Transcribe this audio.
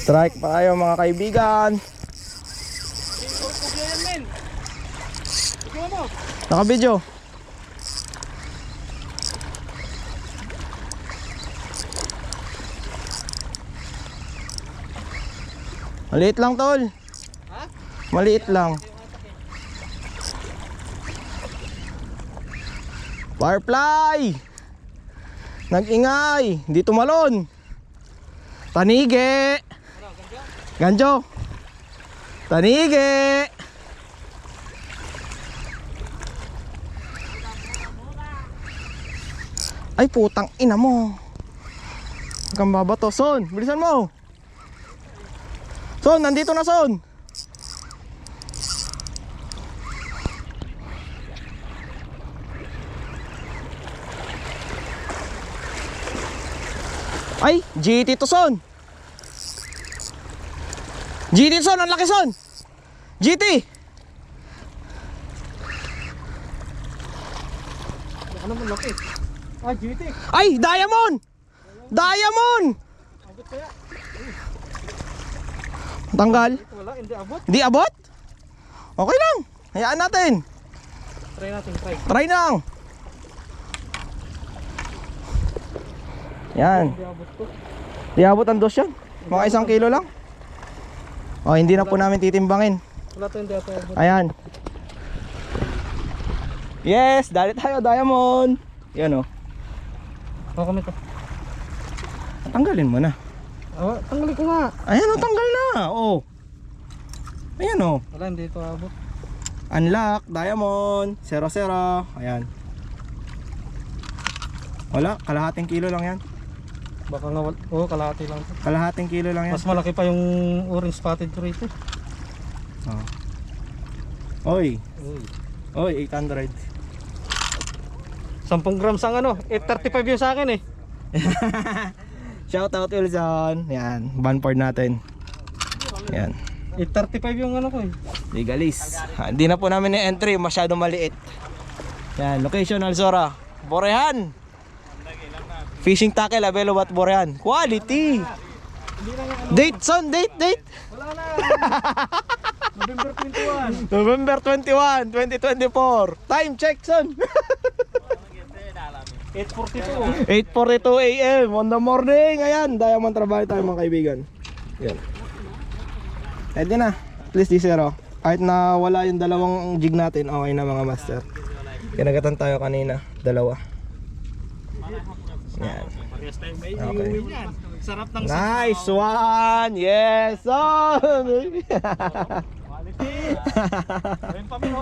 Strike pa tayo mga kaibigan. Naka-video. Maliit lang tol. Maliit lang. Firefly! Nag-ingay, hindi tumalon. Tanige. Ganjo. Tanige. Ay putang ina mo. Huwag kang babato. Son, bilisan mo. Son, nandito na Son. Ay, GT to Son. GT Son, ang laki Son. GT. Ano mo laki? Ah, GT. Ay, Diamond. Diamond. Abot kaya? Tanggal. Wala, hindi abot. Di abot? Okay lang. Hayaan natin. Try natin, try. Try lang. Yan. Hindi abot to. Di abot ang dos yan. Mga 1 kilo lang. O, hindi na po namin titimbangin. Wala to, hindi abot. Ayan. Yes, dali tayo, Diamond. Yan o. Baka kami to. Tanggalin mo na. Ah, tanggalin ko nga. Ayan o, tanggal na. O. Ayan o. Wala, hindi to abot. Unlock, Diamond. 0-0. Ayan. Wala, kalahating kilo lang yan. Baka nga, oh, kalahati lang to. Kalahating kilo lang yan. Mas malaki pa yung orange spotted rito. Oh. Oy. Uy. Oy, 800. 10 grams ang ano, 835 yung sa akin eh. Shout out Wilson. Yan, banford natin. Yan. 835 yung ano ko eh. Legalis. Hindi na po namin i-entry, masyado maliit. Yan, location Alzora. Borehan. Fishing tackle, Abelo at Borehan. Quality. Date son, date. Wala na. November 21. November 21, 2024. Time check son. 8:42. 8:42 AM on the morning. Ayan, Diamond trabaho tayo mga kaibigan. Yan. Pwede na. At least di zero. Kahit na wala yung dalawang jig natin, okay na mga master. Kinagatan tayo kanina, dalawa. Yan. Okay. Sarap ng Nice one. Yes son. quality. Ayun pa mo.